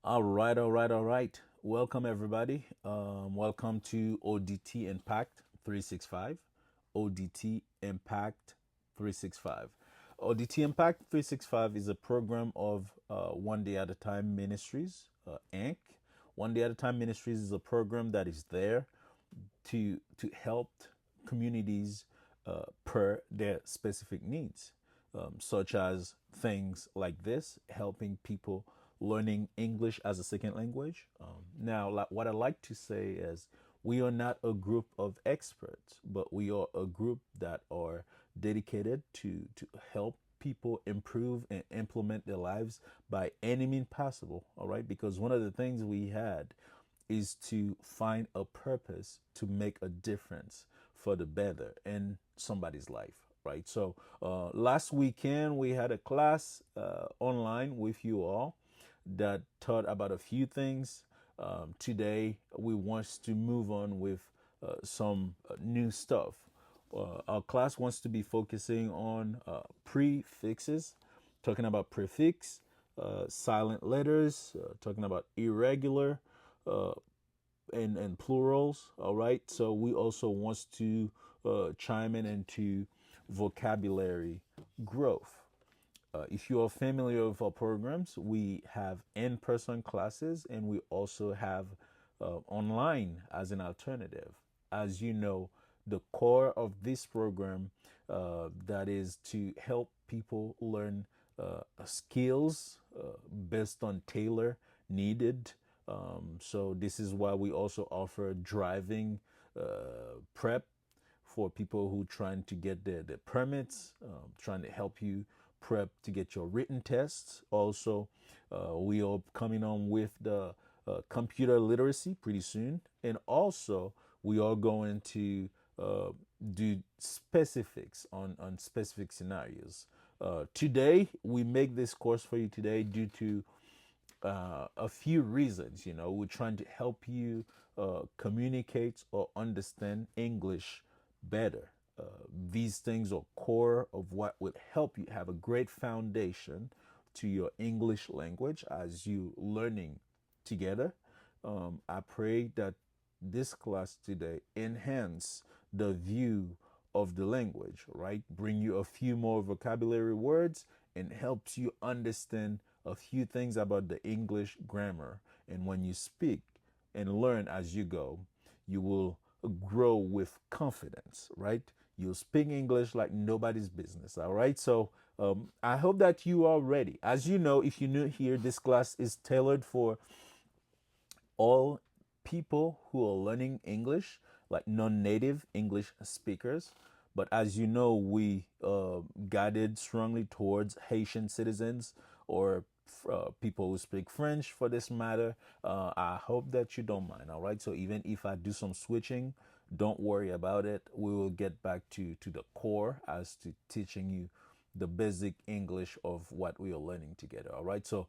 All right. Welcome, everybody. Welcome to ODT Impact 365. ODT Impact 365. ODT Impact 365 is a program of One Day at a Time Ministries, Inc. One Day at a Time Ministries is a program that is there to help communities per their specific needs, such as things like this, helping people learning English as a second language. Now, what I like to say is we are not a group of experts, but we are a group that are dedicated to help people improve and implement their lives by any means possible. All right, because one of the things we had is to find a purpose to make a difference for the better in somebody's life, right? So last weekend we had a class online with you all that taught about a few things. Today we want to move on with some new stuff. Our class wants to be focusing on prefixes, talking about prefix, silent letters, talking about irregular uh, and plurals. All right. So we also want to chime in into vocabulary growth. If you are familiar with our programs, we have in person classes and we also have online as an alternative. As you know, the core of this program that is to help people learn skills based on tailor needed. So, this is why we also offer driving prep for people who trying to get their permits, trying to help you prep to get your written tests. Also, we are coming on with the computer literacy pretty soon, and also we are going to do specifics on specific scenarios. Today, we make this course for you today due to a few reasons. You know, we're trying to help you communicate or understand English better. These things are core of what would help you have a great foundation to your English language as you learning together. I pray that this class today enhance the view of the language, right? Bring you a few more vocabulary words and helps you understand a few things about the English grammar. And when you speak and learn as you go, you will grow with confidence, right? You'll speak English like nobody's business, all right? So I hope that you are ready. As you know, if you're new here, this class is tailored for all people who are learning English, like non-native English speakers. But as you know, we guided strongly towards Haitian citizens or people who speak French for this matter. I hope that you don't mind. All right. So even if I do some switching, don't worry about it. We will get back to the core as to teaching you the basic English of what we are learning together. All right. So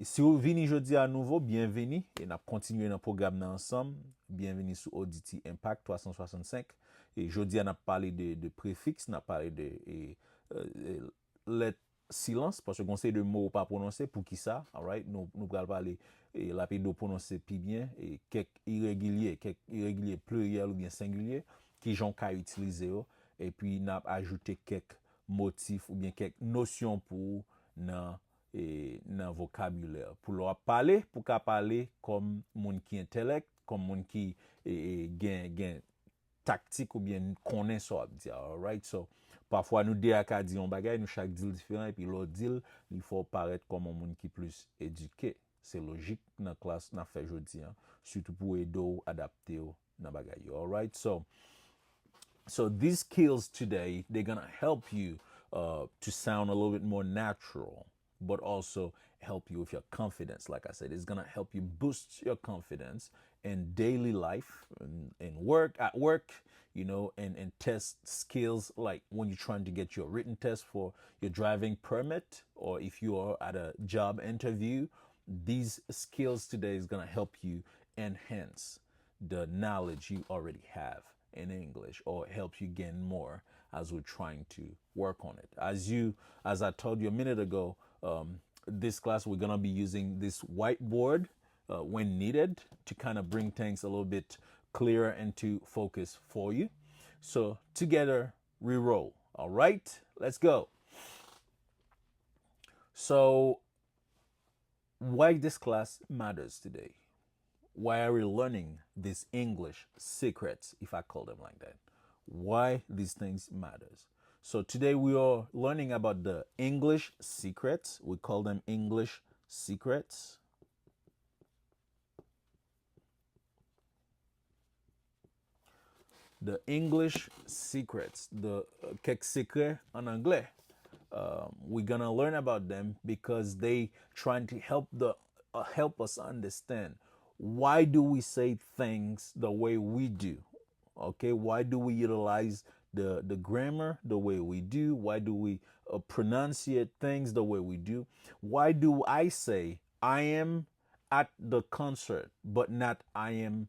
si vous venez jeudi à nouveau, bienvenue. Et nous continuer dans le programme ensemble. Bienvenue sur ODT Impact 365. Et jeudi, on a parlé de préfixes, on a parlé de lettres silence, parce que conseil de mots pas prononcés, pour qui ça, alright? Nous allons parler et la de prononcer plus bien, et quelques irréguliers pluriels ou bien singuliers, qui j'en qu'à utiliser, et puis n'a ajouté quelques motifs ou bien quelques notions pour dans dans vocabulaire pour leur parler pour qu'à parler comme moun qui intellect comme moun qui gen tactique ou bien connaît ça dire alright so parfois nous deux à dire on bagay nous chaque deal différent et puis l'autre deal il faut paraître comme un monde qui plus éduqué c'est logique dans classe n'a fait jodi hein, surtout pour aider ou adapter dans bagay alright so these skills today, they're gonna help you to sound a little bit more natural, but also help you with your confidence. Like I said, it's gonna help you boost your confidence in daily life, in work, at work, you know, and test skills like when you're trying to get your written test for your driving permit, or if you are at a job interview. These skills today is gonna help you enhance the knowledge you already have in English or help you gain more as we're trying to work on it. As I told you a minute ago, this class, we're going to be using this whiteboard when needed to kind of bring things a little bit clearer into focus for you. So together we roll. All right, let's go. So why this class matters today? Why are we learning these English secrets, if I call them like that? Why these things matters? So today we are learning about the English secrets. We call them English secrets. The English secrets, the quelques secrets en anglais. We're gonna learn about them because they trying to help us understand why do we say things the way we do. Okay, why do we utilize the grammar the way we do? Why do we pronunciate things the way we do? Why do I say I am at the concert but not I am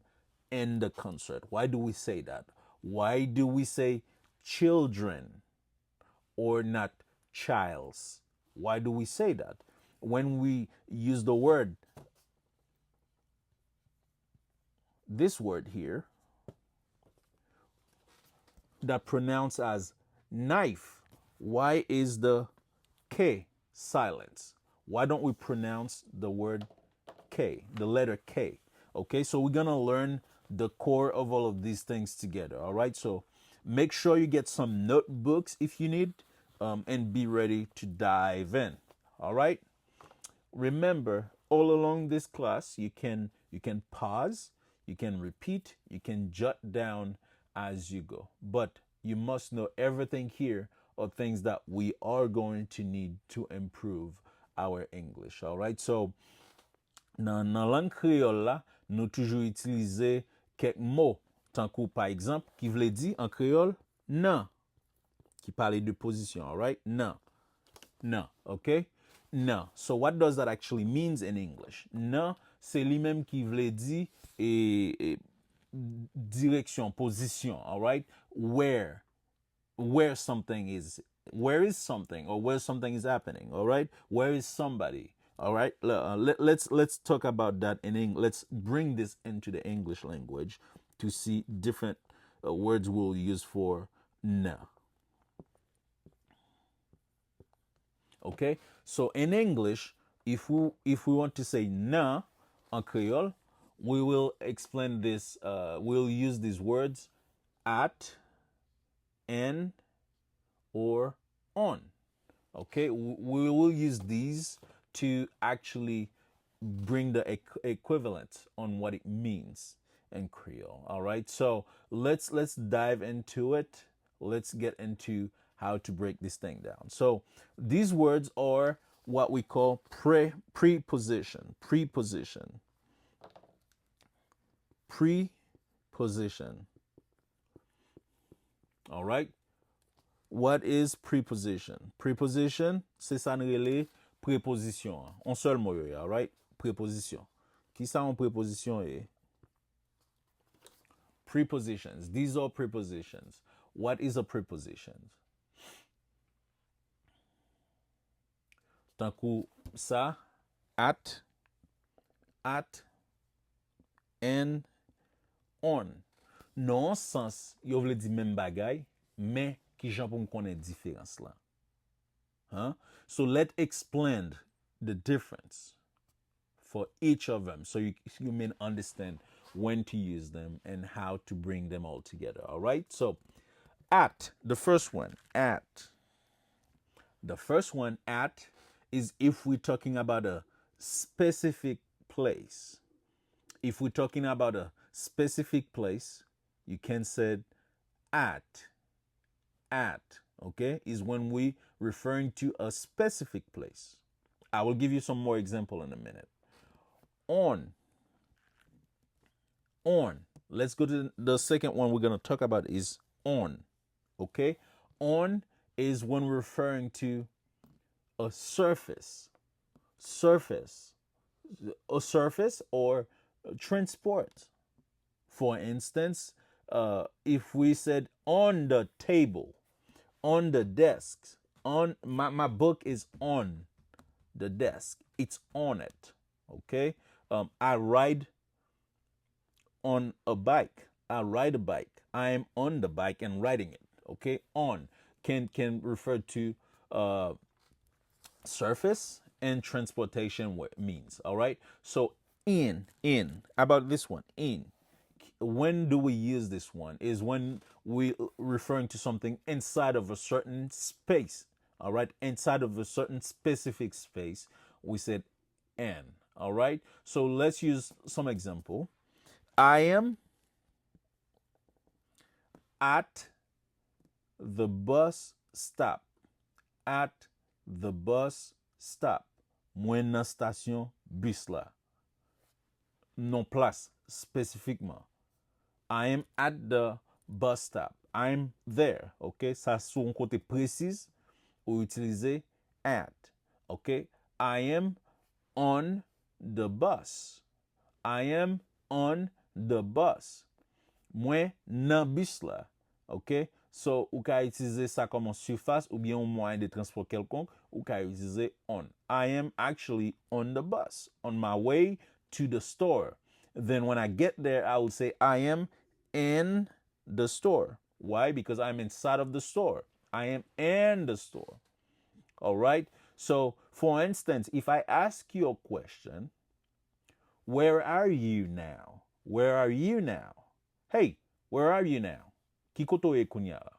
in the concert? Why do we say that? Why do we say children or not childs? Why do we say that? When we use the word, this word here, that pronounced as knife, why is the K silence? Why don't we pronounce the word K, the letter K? Okay, so we're gonna learn the core of all of these things together. All right, so make sure you get some notebooks if you need, and be ready to dive in. All right. Remember, all along this class, you can pause, you can repeat, you can jot down as you go. But you must know everything here are things that we are going to need to improve our English. All right. So dans la langue créole là, nous toujours utiliser quelques mots tant que par exemple qui veut dire en créole non, qui parle de position. All right. Non. Non. Okay. Non. So what does that actually means in English? Non, c'est lui-même qui veut dire direction, position, all right? Where something is, where is something, or where something is happening, all right? Where is somebody? All right, let's talk about that in English. Let's bring this into the English language to see different words we'll use for no. Okay, so in English, if we want to say na en Creole, we will explain this. We'll use these words at, in, or on. Okay, we will use these to actually bring the equivalent on what it means in Creole. All right, so let's dive into it. Let's get into how to break this thing down. So these words are what we call preposition. Preposition. Preposition. All right. What is preposition? Preposition, c'est ça nous relève préposition. En seul mot, all right? Préposition. Qui ça en préposition est? Prepositions. These are prepositions. What is a preposition? Tant que ça, at, and, on. Non sens, yo vle di même bagay, mais qui jan pou m konnen différence là. Huh? So let's explain the difference for each of them so you may understand when to use them and how to bring them all together. All right? So at, the first one, at. The first one, at, is if we're talking about a specific place. If we're talking about a specific place, you can say at. At, okay, is when we referring to a specific place. I will give you some more example in a minute. On. Let's go to the second one we're going to talk about is on. Okay? On is when we're referring to a surface. A surface or transport. For instance, if we said on the table, on the desk, on my book is on the desk. It's on it. Okay. I ride on a bike. I ride a bike. I am on the bike and riding it. Okay. On can refer to surface and transportation means. All right. So in about this one in. When do we use this one? Is when we referring to something inside of a certain space. All right. Inside of a certain specific space, we said in. All right. So let's use some example. I am at the bus stop. At the bus stop. Mwen nan stasyon bus la. Non place spécifiquement. I am at the bus stop. I'm there. OK? Ça sou un côté précis ou utiliser at. OK? I am on the bus. I am on the bus. Mwen nan bus la. OK? So, ou ka utiliser ça comme une surface ou bien un moyen de transport quelconque, ou ka utiliser on. I am actually on the bus, on my way to the store. Then when I get there, I would say I am in the store. Why? Because I'm inside of the store. I am in the store. All right? So, for instance, if I ask you a question, where are you now? Where are you now? Hey, where are you now? Ki koto e kounya la?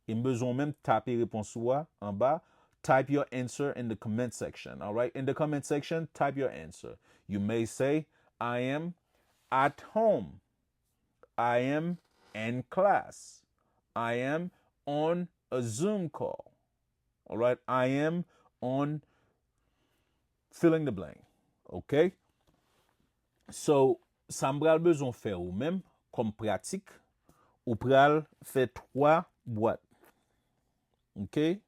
E mbezon même taper réponse ou en bas. Type your answer in the comment section. All right? In the comment section, type your answer. You may say, I am at home. I am in class. I am on a Zoom call. All right? I am on filling the blank. Okay? So, sa mbral bezon fè ou même, comme pratique, ou pral fè 3 boîtes. OK?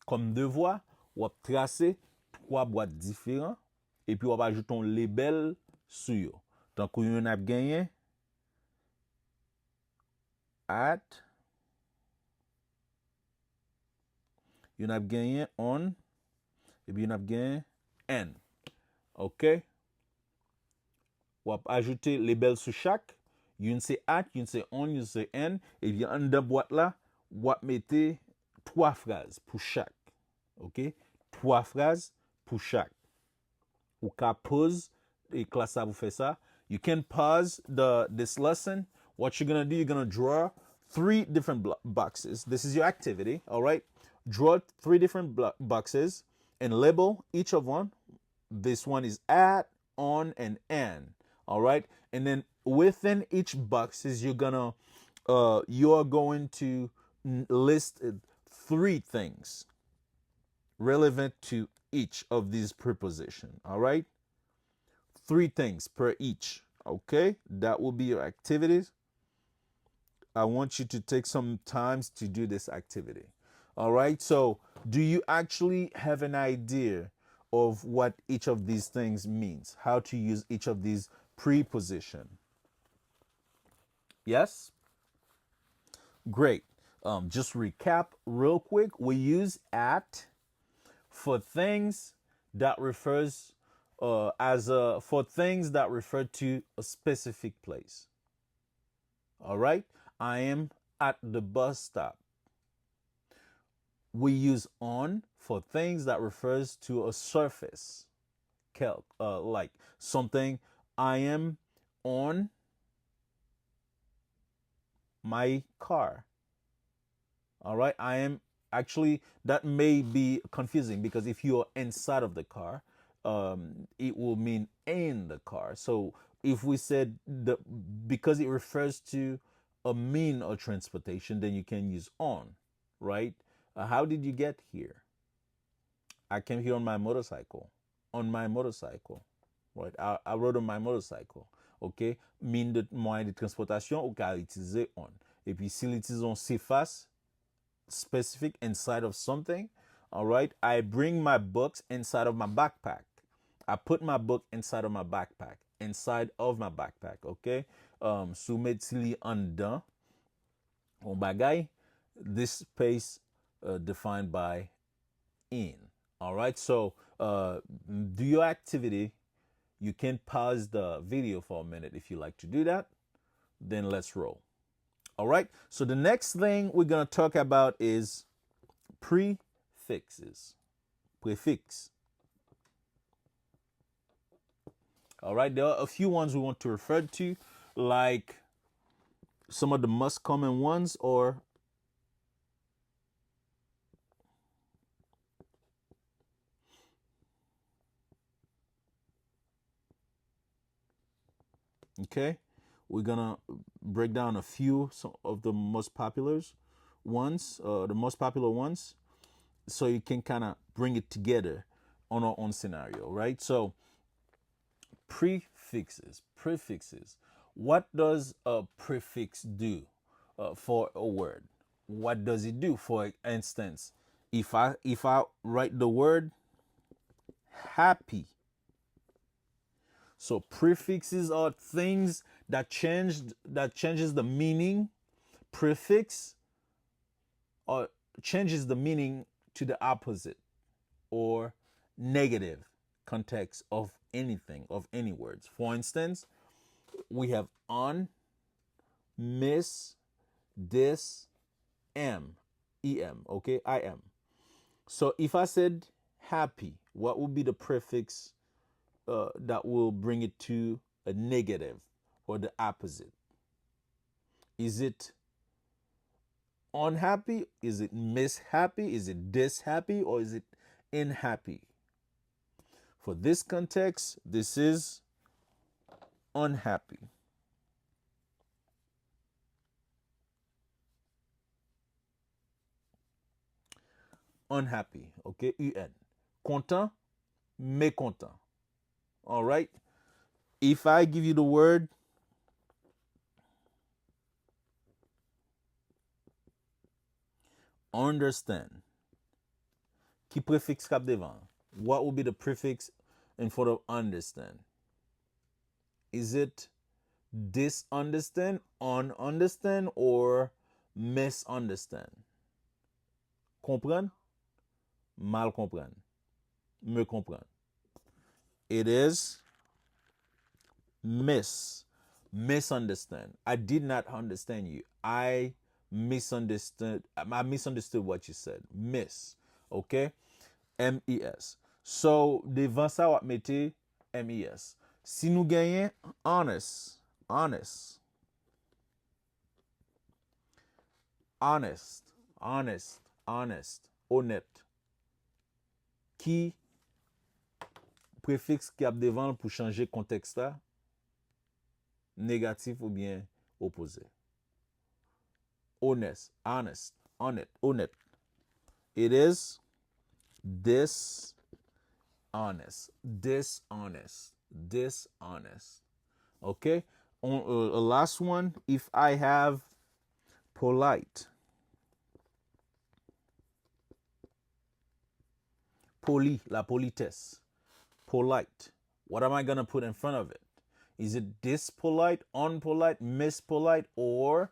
Comme devoir, ou ap tracer 3 boîtes différentes et puis ou ap ajoute un label sou yo. Tant kou yon ap genyen at, yon ap genyen on, et puis yon ap genyen en. OK? Ou ap ajoute label sou chak, yon se at, yon se on, yon se en, et puis an de boîte la, ou ap mette 3 phrases pour chaque. OK? 3 phrases pour chaque. Ou ka pause, et classe ça vous fait ça. You can pause this lesson. What you're going to do, you're going to draw 3 different boxes. This is your activity, all right? Draw 3 different boxes and label each of one. This one is at, on, and en, all right? And then within each boxes, you're going to list 3 things relevant to each of these prepositions, all right? 3 things per each, okay? That will be your activities. I want you to take some time to do this activity, all right? So, do you actually have an idea of what each of these things means? How to use each of these prepositions? Yes? Great. Just recap real quick. We use at for things that refers for things that refer to a specific place. All right? I am at the bus stop. We use on for things that refers to a surface. Like something, I am on my car. All right? I am actually, that may be confusing because if you're inside of the car, it will mean in the car. So if we said because it refers to a mean of transportation, then you can use on, right? How did you get here? I came here on my motorcycle. On my motorcycle, right? I rode on my motorcycle. OK? Mean de moyen de transportation, ou ka utiliser on. Et puis si l'utilise on surface specific inside of something, all right? I bring my books inside of my backpack. I put my book inside of my backpack. Inside of my backpack, OK? Sou met li an dan, on bagay, this space defined by in. All right. So do your activity. You can pause the video for a minute if you like to do that. Then let's roll. All right. So the next thing we're going to talk about is prefixes. Prefix. All right. There are a few ones we want to refer to, like some of the most common ones, or okay, we're gonna break down a few of the most popular ones, so you can kind of bring it together on our own scenario, right? So prefixes, prefixes. What does a prefix do for a word? What does it do? For instance, if I write the word happy, so prefixes are things that changes the meaning. Prefix or changes the meaning to the opposite or negative context of anything, of any words. For instance, we have on, miss, this, em, okay, I am. So if I said happy, what would be the prefix that will bring it to a negative or the opposite? Is it unhappy? Is it mishappy? Is it dishappy? Or is it unhappy? For this context, this is unhappy. Unhappy, okay, un. Content, mécontent. All right. If I give you the word understand, qui prefix cap devant? What will be the prefix in front of understand? Is it disunderstand, ununderstand, or misunderstand? Comprendre, mal comprendre, me comprendre. It is misunderstand. I did not understand you. I misunderstood. I misunderstood what you said. Miss. Okay? MES. So, devant ça, on mette MES. Si nous gagnons honest, honest, honest, honest, honest, honnête, qui préfixe qui a devant pour changer contexte là, négatif ou bien opposé. Honest, honest, honnête, honnête. It is dishonest, dishonest, dishonest. Okay? Last one, if I have polite, poli, la politesse, polite. What am I going to put in front of it? Is it dispolite, unpolite, mispolite, or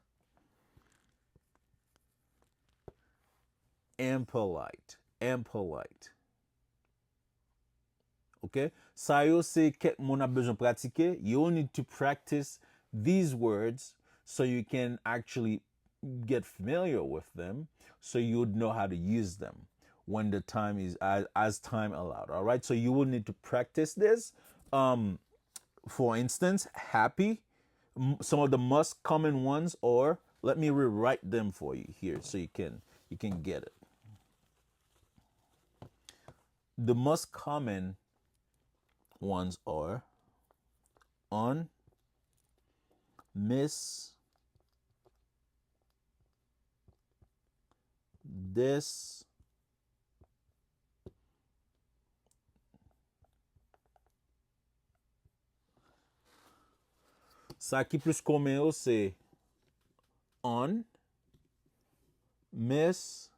impolite? Impolite. Okay? Ça yo c'est que mon a besoin pratiquer. You need to practice these words so you can actually get familiar with them, so you would know how to use them when the time is as time allowed. All right? So you will need to practice this. For instance, happy. Some of the most common ones, or let me rewrite them for you here so you can get it. The most common ones are on, miss, this, ça qui plus commun c'est on, miss,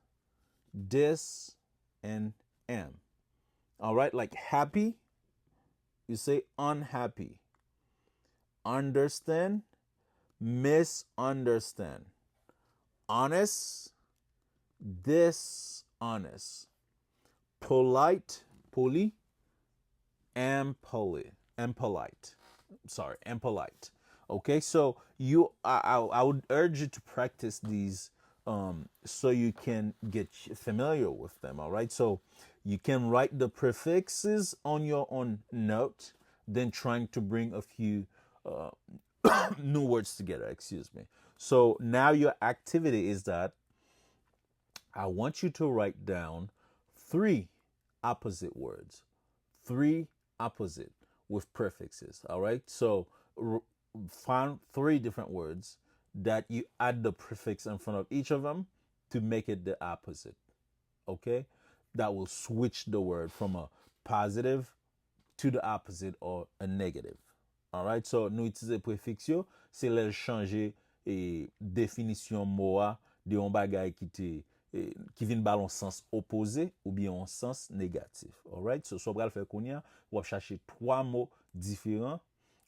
this, and am. All right, like happy, you say unhappy. Understand, misunderstand. Honest, dishonest, polite, poli, impolite. Sorry, impolite. Okay, so I would urge you to practice these so you can get familiar with them. All right, so you can write the prefixes on your own note, then trying to bring a few uh, new words together. Excuse me. So now your activity is that I want you to write down three opposite words, three opposite with prefixes. All right. So find three different words that you add the prefix in front of each of them to make it the opposite. Okay. That will switch the word from a positive to the opposite or a negative. All right. So nous utiliser préfixe yo, c'est le changer et définition mot de yon bagay qui vient dans sens opposé ou bien en sens négatif. All right. So so pral faire kounya, ou chercher trois mots différents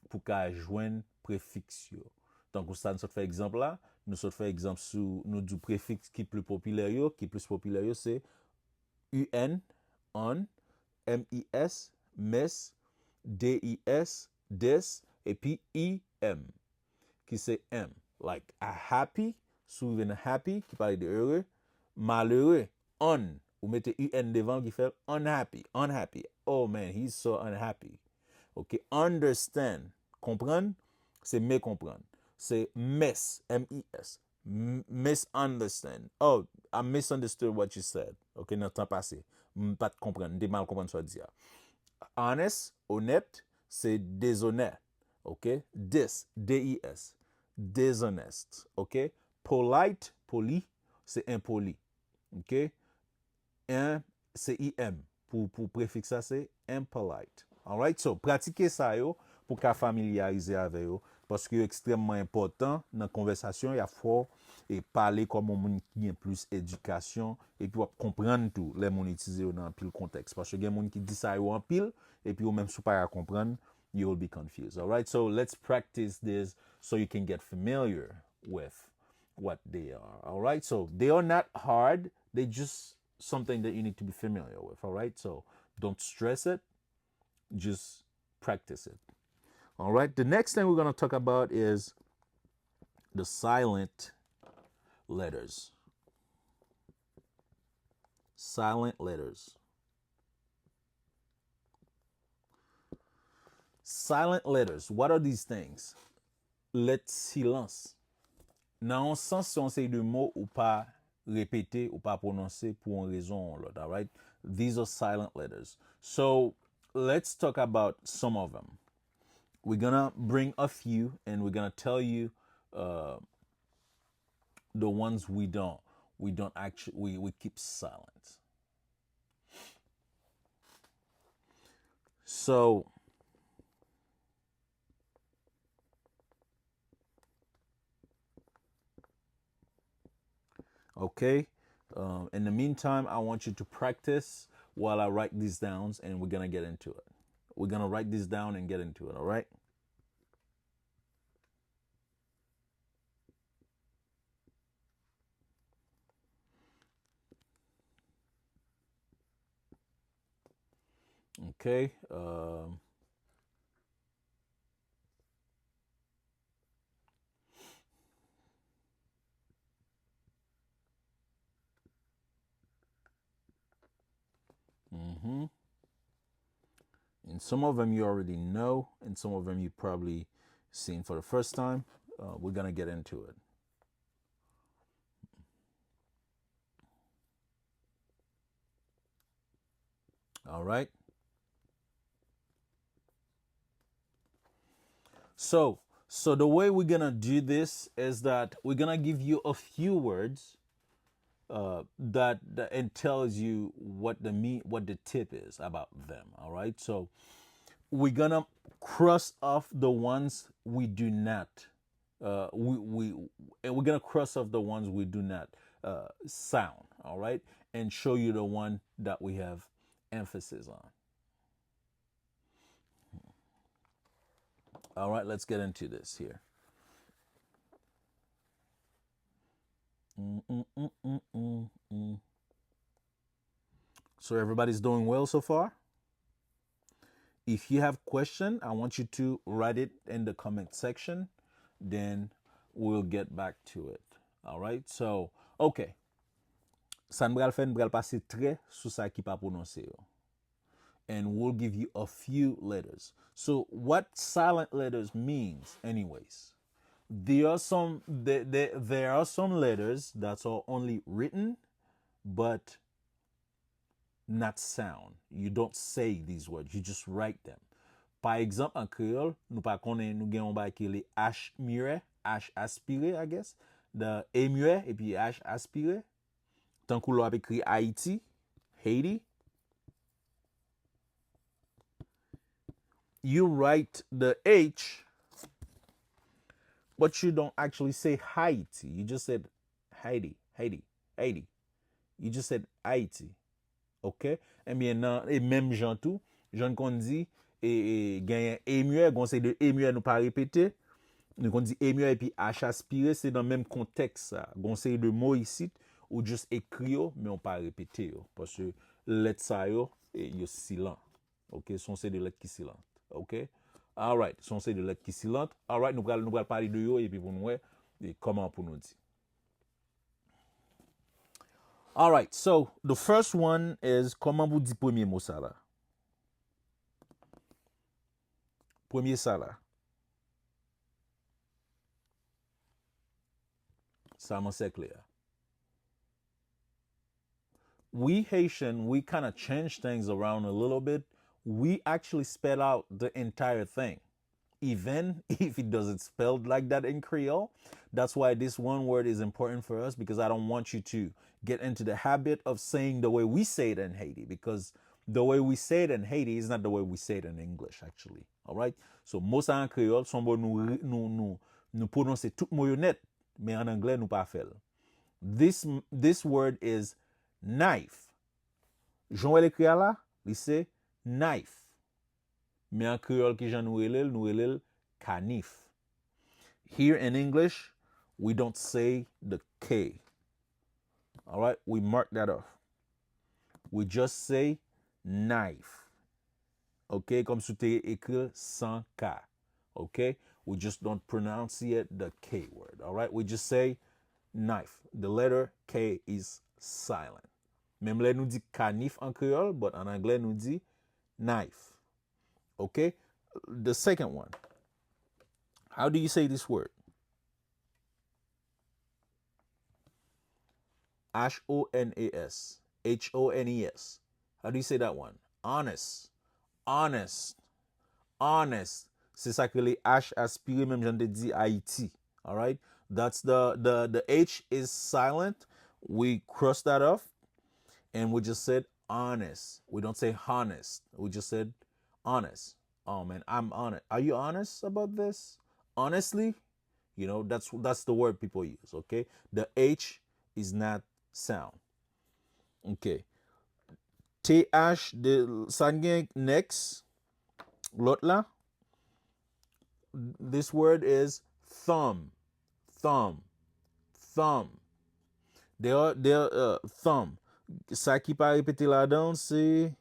pour qu'à joindre préfixe yo. Donc ça nous fait exemple là, nous fait exemple sur nous du préfixe qui plus populaire yo, c'est un, on, mis, mes, dis, des, et puis im, qui c'est m. Like a happy, souvent happy, qui parle de heureux, malheureux, on. Vous mettez un devant qui fait unhappy, unhappy. Oh man, he's so unhappy. Ok, understand, comprendre, c'est mécomprendre. C'est miss, M-I-S, misunderstand. Oh, I misunderstood what you said. Ok, dans le temps passé. Pas de comprendre, de mal comprendre ce que dire. Honest, honnête, c'est déshonnête. Ok, D-I-S, dishonest. Ok, polite, poli, c'est impoli. Ok, c'est I-M. Pour préfixe ça, c'est impolite. Alright, so pratiquez ça yo pour qu'à familiariser avec yo parce que c'est extrêmement important dans la conversation, il faut et parler comme un monde qui a plus éducation et puis comprendre tout les monde utiliser dans pile contexte parce que il y a monde qui dit ça yo en pile et puis même si pas comprendre, you will be confused. Alright, so let's practice this so you can get familiar with what they are. Alright, so they are not hard, they just something that you need to be familiar with. Alright, so don't stress it, just practice it. All right, the next thing we're going to talk about is the silent letters. Silent letters. Silent letters, what are these things? Let silence. Dans un sens, si on sait de mots ou pas répéter ou pas prononcer pour une raison ou l'autre, all right? These are silent letters. So let's talk about some of them. We're gonna bring a few and we're gonna tell you the ones we don't actually we keep silent. So okay, in the meantime, I want you to practice while I write these down and we're gonna get into it. We're gonna write this down and get into it, all right? Okay. And some of them you already know, and some of them you probably seen for the first time. We're gonna get into it. All right. So the way we're gonna do this is that we're gonna give you a few words that it tells you what the tip is about them. All right. So we're gonna cross off the ones we do not. And we're gonna cross off the ones we do not sound. All right, and show you the one that we have emphasis on. All right, let's get into this here. Mm, mm, mm, mm, mm, mm. So everybody's doing well so far? If you have question, I want you to write it in the comment section. Then we'll get back to it. All right. So, okay. San bral fen bral pase tre sou sa ki pa prononse yo. And we'll give you a few letters. So what silent letters means anyways? There are some letters that are only written but not sound. You don't say these words, you just write them. Par exemple, en créole, nous pa konnen nou gen yon bay ki le H muet, H aspiré, I guess. The A muet et puis H aspiré. Tant kou lo ap ekri Haiti, Haiti. You write the H, but you don't actually say Haiti. You just said Haiti, Haiti, Haiti. You just said Haiti. Ok? Et bien nan, et même jan tou, jan kon di, genyen E muet, gon se de E muet nou pa repete. Nou kon di E muet et puis H aspiré, c'est dans même contexte ça. Gon se de mots ici, ou just ekri yo, mais on pa repete yo. Parce que let sa yo, yo silent. Ok? Son se de let ki silent. Ok? Alright, son se de let ki silent. Alright, nou pral pali de yo, et puis pou nou e comment pou nou di. Alright, so the first one is comment vous di premier mot ça là? Premier ça là. Ça m'en c'est clair. We Haitian, we kind of change things around a little bit. We actually spell out the entire thing, even if it doesn't spelled like that in Creole. That's why this one word is important for us, because I don't want you to get into the habit of saying the way we say it in Haiti, because the way we say it in Haiti is not the way we say it in English, actually. All right? So, most en Creole, son bon nous prononcer tout mot yo net, mais en anglais nous pas fait. This word is knife. Jean l'écrit là, il c'est knife. Mais en créole qui j'en nou elel canif. Here in English, we don't say the K. All right, we mark that off. We just say knife. Okay, comme si tu écrit sans K. Okay, we just don't pronounce it the K word. All right, we just say knife. The letter K is silent. Même là nous dit canif en créole, but en anglais nous dit knife. Okay, the second one. How do you say this word? Honas. Hones. How do you say that one? Honest. Honest. Honest. C'est ça que les H aspiré, même j'en ai dit Haïti. All right? That's the H is silent. We cross that off and we just said honest. We don't say honest. We just said honest. Oh man, I'm honest. Are you honest about this? Honestly? You know, that's the word people use, okay? The H is not sound. Okay. TH de sangen next. L'autre là. This word is thumb. Thumb. Thumb. They're thumb. Ça qui pas répéter là-dedans, c'est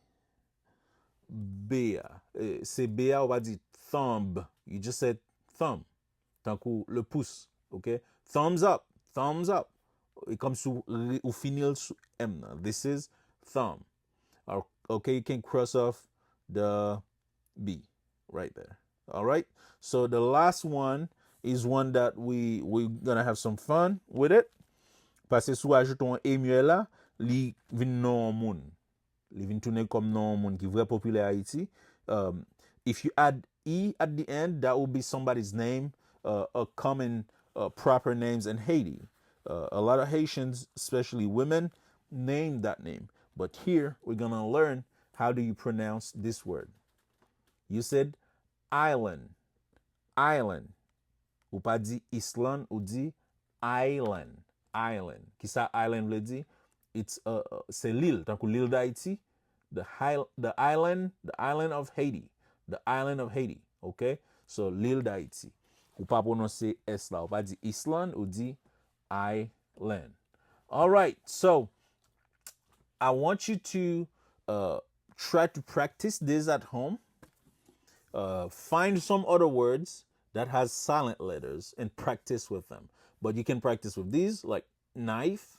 Béa. C'est Béa, on va dire thumb. You just said thumb. Tant que le pouce. Okay? Thumbs up. Thumbs up. It comes to ou finir sous M. This is thumb. Okay, you can cross off the B right there. All right. So the last one is one that we're gonna have some fun with it. Parce que sou ajouton E muet là, li vin non moun. Li vin tourner comme non moun qui vrai populaire Haïti. If you add E at the end, that will be somebody's name, a common proper names in Haiti. A lot of Haitians, especially women, name that name. But here we're gonna learn how do you pronounce this word. You said island. Island. Ou pas dit Island, ou dit island. Island. Qui ça island veut dire? It's c'est l'île, tant que l'île d'Haïti, the island of Haiti. The island of Haiti, okay? So l'île d'Haïti. Ou pas prononcer S là, ou pas dit Island, ou dit island. All right. So I want you to try to practice this at home. Find some other words that has silent letters and practice with them. But you can practice with these like knife,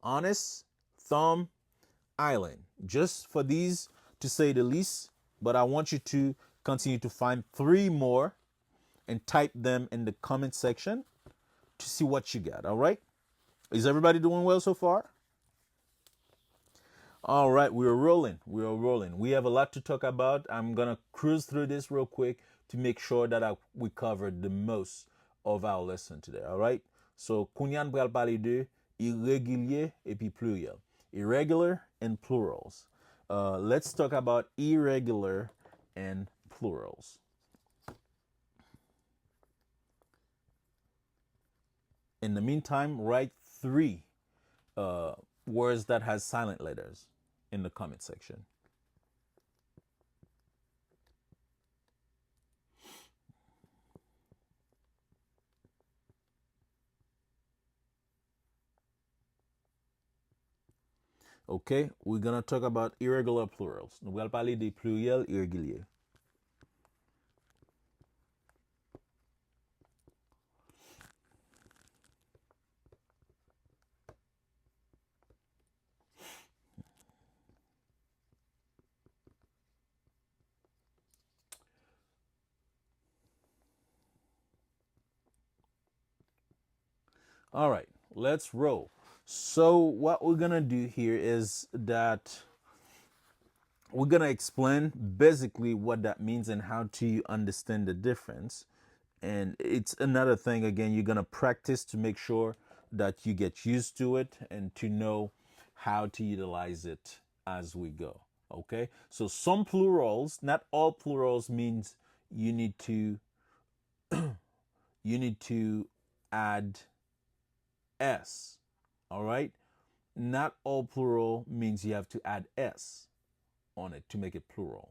honest, thumb, island. Just for these to say the least. But I want you to continue to find three more and type them in the comment section to see what you got. All right. Is everybody doing well so far? All right, we are rolling. We are rolling. We have a lot to talk about. I'm gonna cruise through this real quick to make sure that we covered the most of our lesson today. All right. So, Kunyan pral parler de irrégulier et puis pluriel. Irregular and plurals. Let's talk about irregular and plurals. In the meantime, write three words that has silent letters in the comment section. Okay, we're gonna talk about irregular plurals. Nous allons parler des pluriels irréguliers. All right, let's roll. So what we're gonna do here is that we're gonna explain basically what that means and how to understand the difference. And it's another thing again, you're gonna practice to make sure that you get used to it and to know how to utilize it as we go. Okay, so some plurals, not all plurals, means you need to add s. All right, not all plural means you have to add s on it to make it plural.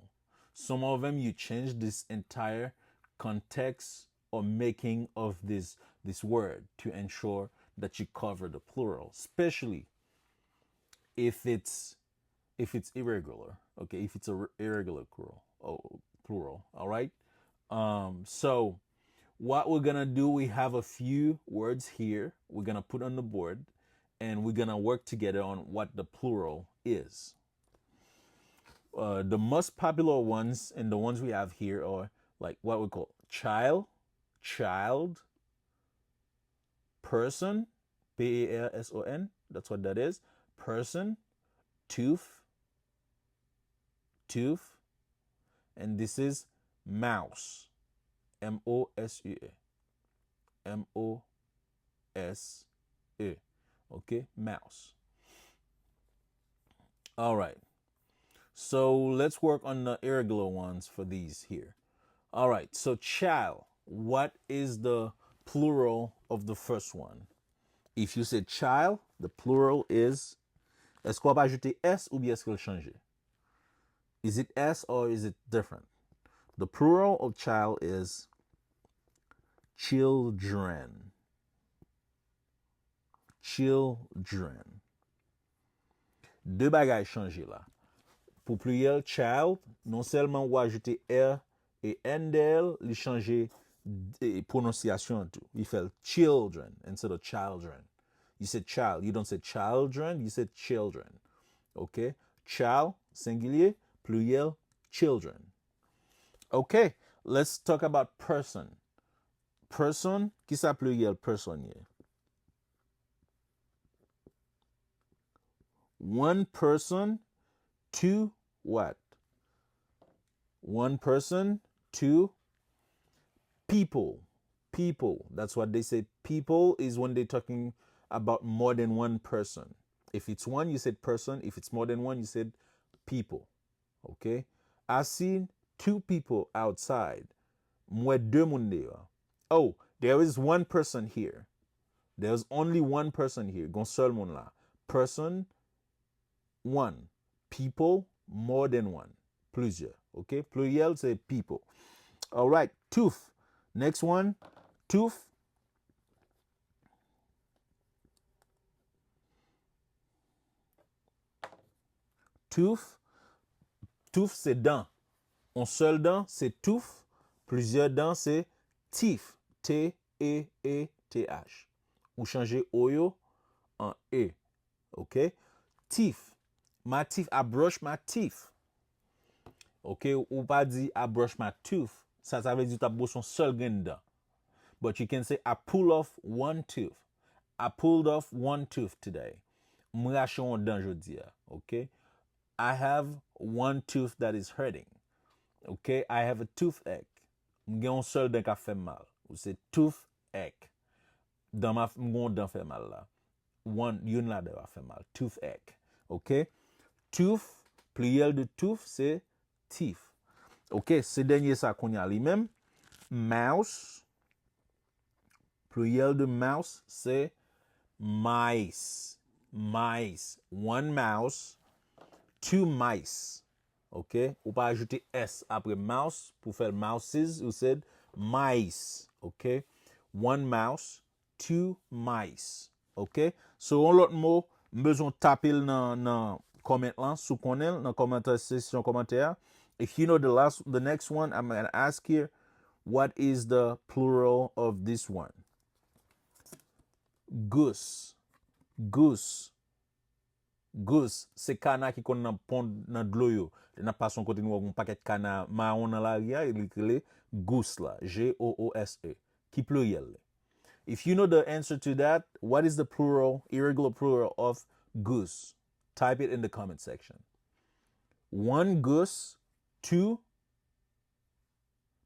Some of them you change this entire context or making of this word to ensure that you cover the plural, especially if it's irregular. Okay, if it's a irregular plural. All right. So what we're gonna do, we have a few words here we're gonna put on the board, and we're gonna work together on what the plural is. The most popular ones and the ones we have here are like what we call child, person, person. That's what that is. Person, tooth, and this is mouse, mouse, mouse. Okay, mouse. All right. So let's work on the irregular ones for these here. All right, so child, what is the plural of the first one? If you said child, the plural is, est-ce qu'on va ajouter S ou bien est-ce qu'il change? Is it S or is it different? The plural of child is children. Children. Deux bagages changés là. Pour pluriel child, non seulement on va ajouter R et N d'elle, il change prononciation tout. Il fait children instead of children. You said child, you don't say children, you said children. Okay? Child, singulier, pluriel, children. Okay, let's talk about person. Person, qui sa pluriel personnier? One person, two what? One person, two people. People. That's what they say. People is when they're talking about more than one person. If it's one, you said person. If it's more than one, you said people. Okay? I seen two people outside. Mwe deux moun dehors. Oh, there is one person here. There's only one person here. Gon seul moun la. Person, one. People, more than one. Plusieurs. Okay? Pluriel, c'est people. All right. Tooth. Next one. Tooth. Tooth. Tooth, c'est dent. Un seul dent, c'est tooth. Plusieurs dents, c'est teeth. T-E-E-T-H. Ou changer oyo en E. OK? Teeth. My teeth, I brush my teeth. OK? Ou pas dit I brush my tooth. Ça veut dire que tu as brossé un seul dent. But you can say I pull off one tooth. I pulled off one tooth today. M'rache un dent jodi. OK? I have one tooth that is hurting. OK? I have a toothache. M'gen un seul dent qui fait mal. Ou c'est toothache. Dans ma m'gon dent fait mal là. One, yon la de va fait mal. Toothache. OK? Tooth, pluriel de tooth, c'est teeth. OK? C'est dernier ça qu'on y a lui-même. Mouse. Pluriel de mouse, c'est mice. Mice. One mouse. Two mice. OK? Ou pas ajouter S après mouse pour faire mouses. Ou c'est mice. OK? One mouse. Two mice. OK? So, on l'autre mot, besoin taper dans comment là, sous connaît, dans commentaire, section commentaire. If you know the next one, I'm going to ask here, what is the plural of this one? Goose. Goose. Goose. C'est kana qui kon nan pond nan dlo yo. Nan pas son côté nou un paquet kana marron dans l'arrière, il écrit goose là. G-O-O-S-E. Qui pluriel. If you know the answer to that, what is the plural, irregular plural of goose? Type it in the comment section. One goose, two.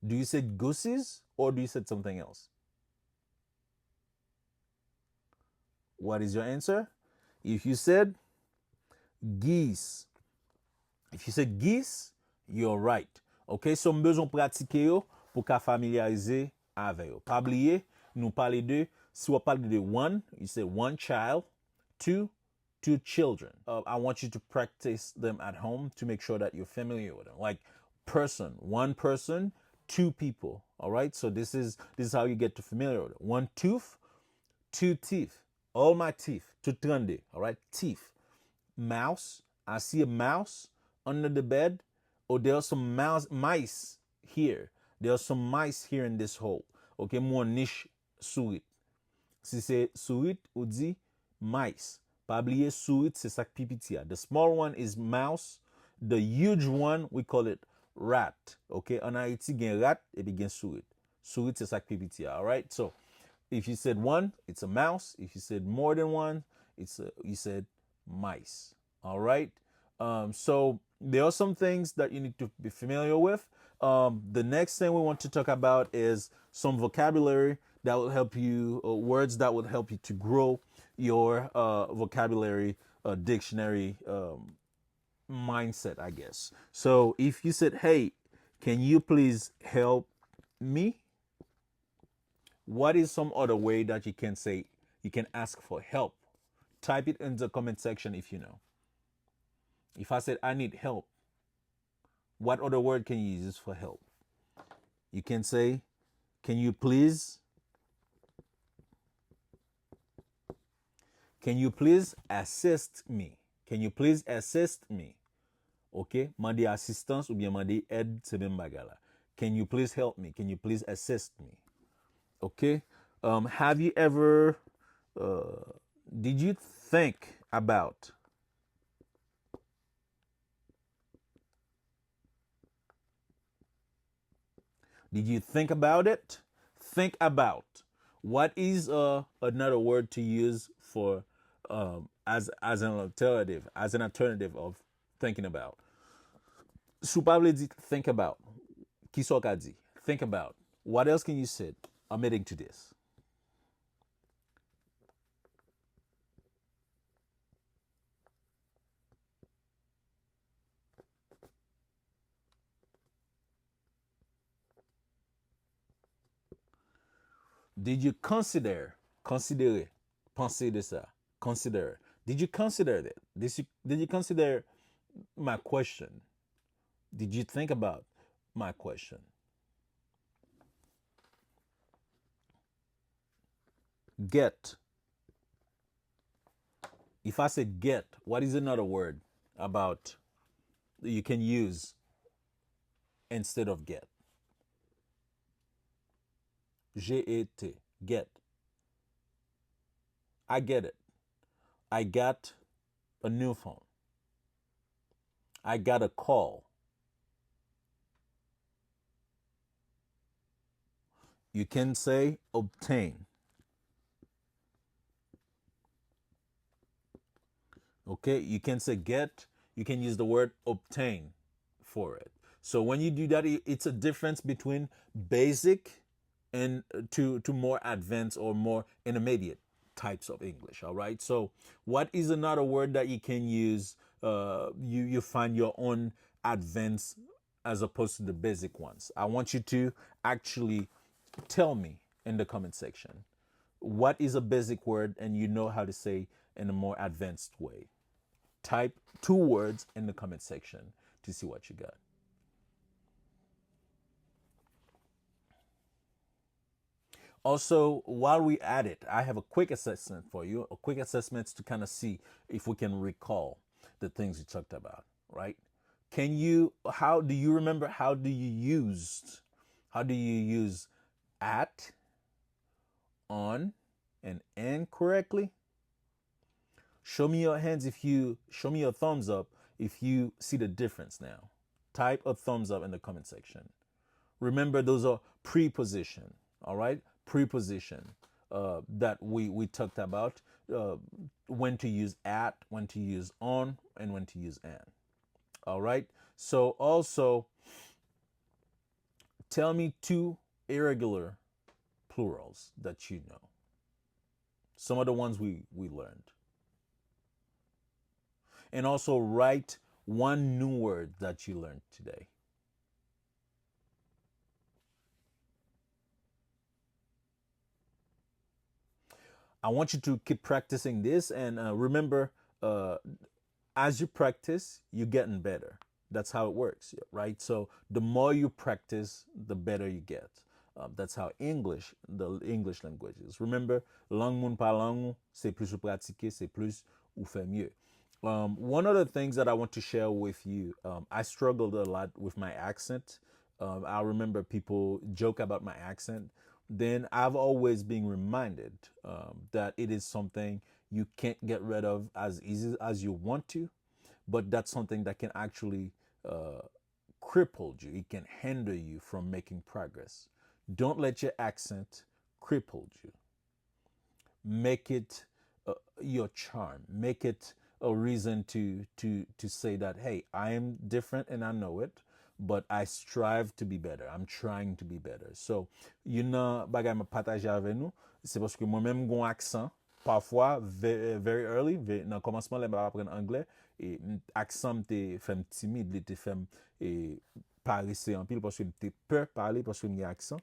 Do you say gooses or do you say something else? What is your answer? If you said geese. If you said geese, you're right. OK, so besoin pratiquer yo pour ka familiariser avec yo. Pas oublier, nous parler de, si on parle de one, you say one child, two children. I want you to practice them at home to make sure that you're familiar with them. Like person, one person, two people. All right, so this is how you get to familiar with it. One tooth, two teeth. All my teeth. Tout grande. All right, teeth. Mouse. I see a mouse under the bed. Oh, there are some mice here. There are some mice here in this hole. Okay, more niche souris. Si c'est souris, ou dit mice. Pas oublier souris, c'est ça pipitia. The small one is mouse. The huge one, we call it rat. Okay, en Haiti, gen rat, et puis gen souris. Souris, c'est ça pipitia. All right, so if you said one, it's a mouse. If you said more than one, you said mice. All right. So there are some things that you need to be familiar with. The next thing we want to talk about is some vocabulary that will help you, words that will help you to grow your vocabulary dictionary mindset, I guess. So if you said, hey, can you please help me? What is some other way that you can say, you can ask for help? Type it in the comment section if you know. If I said, I need help, what other word can you use for help? You can say, can you please assist me? Can you please assist me? OK? Mande assistance ou bien mande aide, c'est même bagala. Can you please help me? Can you please assist me? Okay. Have you ever, did you think about it? Think about. What is another word to use for as an alternative of thinking about? Sou pa vle di think about. Ki so ka di? Think about. What else can you say? Omitting to this. Did you consider, penser de ça, consider. Did you consider that? Did you consider my question? Did you think about my question? Get. If I said get, what is another word about you can use instead of get. Get, get. I get it. I got a new phone. I got a call. You can say obtain. Okay, you can say get, you can use the word obtain for it. So when you do that, it's a difference between basic and to more advanced or more intermediate types of English. All right. So what is another word that you can use? You find your own advanced as opposed to the basic ones. I want you to actually tell me in the comment section what is a basic word and you know how to say in a more advanced way. Type 2 words in the comment section to see what you got. Also, while we at it, I have a quick assessment for you, a quick assessment to kind of see if we can recall the things we talked about, right? How do you remember, how do you use at, on, and in correctly? Show me your hands show me your thumbs up if you see the difference now. Type a thumbs up in the comment section. Remember, those are preposition, all right? Preposition that we talked about, when to use at, when to use on, and when to use and. All right? So also, tell me 2 irregular plurals that you know. Some of the ones we learned. And also write 1 new word that you learned today. I want you to keep practicing this and remember, as you practice, you're getting better. That's how it works, right? So the more you practice, the better you get. That's how the English language is. Remember, langue moun pa langue, c'est plus ou pratiquer, c'est plus ou faire mieux. One of the things that I want to share with you, I struggled a lot with my accent. I remember people joke about my accent. Then I've always been reminded that it is something you can't get rid of as easy as you want to, but that's something that can actually cripple you. It can hinder you from making progress. Don't let your accent cripple you. Make it your charm. Make it a reason to say that, hey, I am different and I know it, but I strive to be better. I'm trying to be better. So, you know, bagay me partager avec nous, c'est parce que moi-même gon accent parfois very early, dans commencement là apprendre anglais et accent me fait timide, il te fait paresser en pile parce que me peur parler parce que me accent.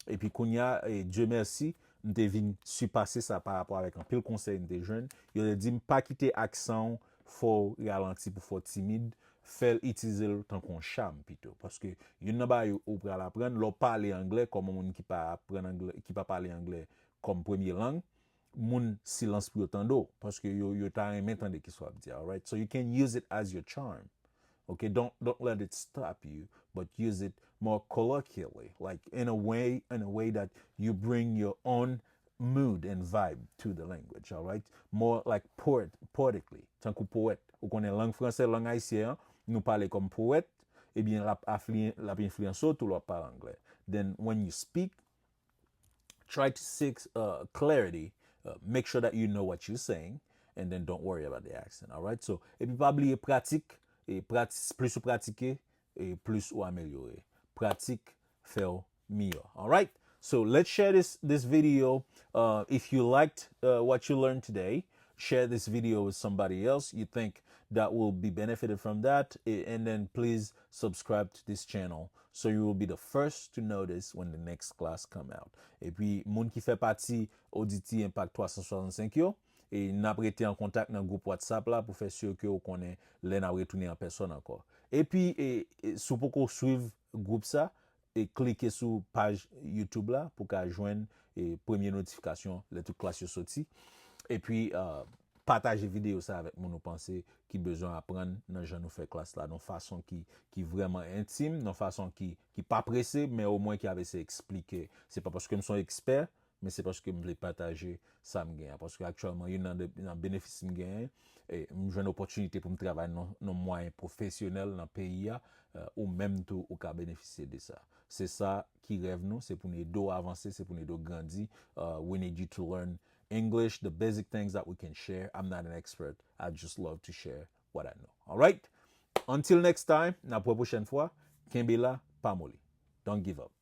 Et puis qu'on y a, Dieu merci, m'te vin surpasser ça par rapport avec un pile conseil des jeunes. Il a dit pas quitter accent, faut ralenti pour faut timide, faire utiliser le temps qu'on charme plutôt parce que il n'a pas ou pour apprendre, l'on parler anglais comme un monde qui pas apprendre anglais, qui pas parler anglais comme première langue. Moun silence pour autant parce que yo ta aimé entendre qui soit dire, all right? So you can use it as your charm. Okay, don't let it stop you, but use it more colloquially, like in a way that you bring your own mood and vibe to the language, all right? More like poetically. Tant que poète, ou connaît langue française, langue haïtienne, nous parler comme poète, eh bien la influence tout leur parle anglais. Then when you speak, try to seek clarity. Make sure that you know what you're saying, and then don't worry about the accent, all right? So, et puis pas oublier pratique. Et plus ou pratiquer, et plus ou améliorer. Pratique fait mieux. All right? So let's share this video. If you liked what you learned today, share this video with somebody else you think that will be benefited from that. And then please subscribe to this channel so you will be the first to notice when the next class come out. Et puis, moun qui fait partie ODT Impact 365 yo, et n'a pas été en contact dans le groupe WhatsApp là pour faire sûr que vous connaissez les n'a retourner en personne encore. Et puis si vous pouvez suivre le groupe ça et cliquer sur page YouTube là pour qu'à joindre et première notification les toutes classes sorties. Et puis partager vidéo ça avec mon nous penser qui besoin apprendre dans genre nous fait classe là, dans façon qui vraiment intime, dans façon qui pas pressé, mais au moins qui avait essayé expliquer. C'est pas parce que je suis expert, mais c'est parce que je voulais partager ça me gagne. Parce que actuellement, il y a un bénéfice me gagne et j'ai une opportunité pour me travailler dans nos moyens professionnels dans le pays ou même tout au cas bénéficier de ça. C'est ça qui rêve nous, c'est pour nous aider à avancer, c'est pour nous aider à grandir. We need you to learn English, the basic things that we can share. I'm not an expert. I just love to share what I know. All right? Until next time, la prochaine fois, Kembela Pamoli. Don't give up.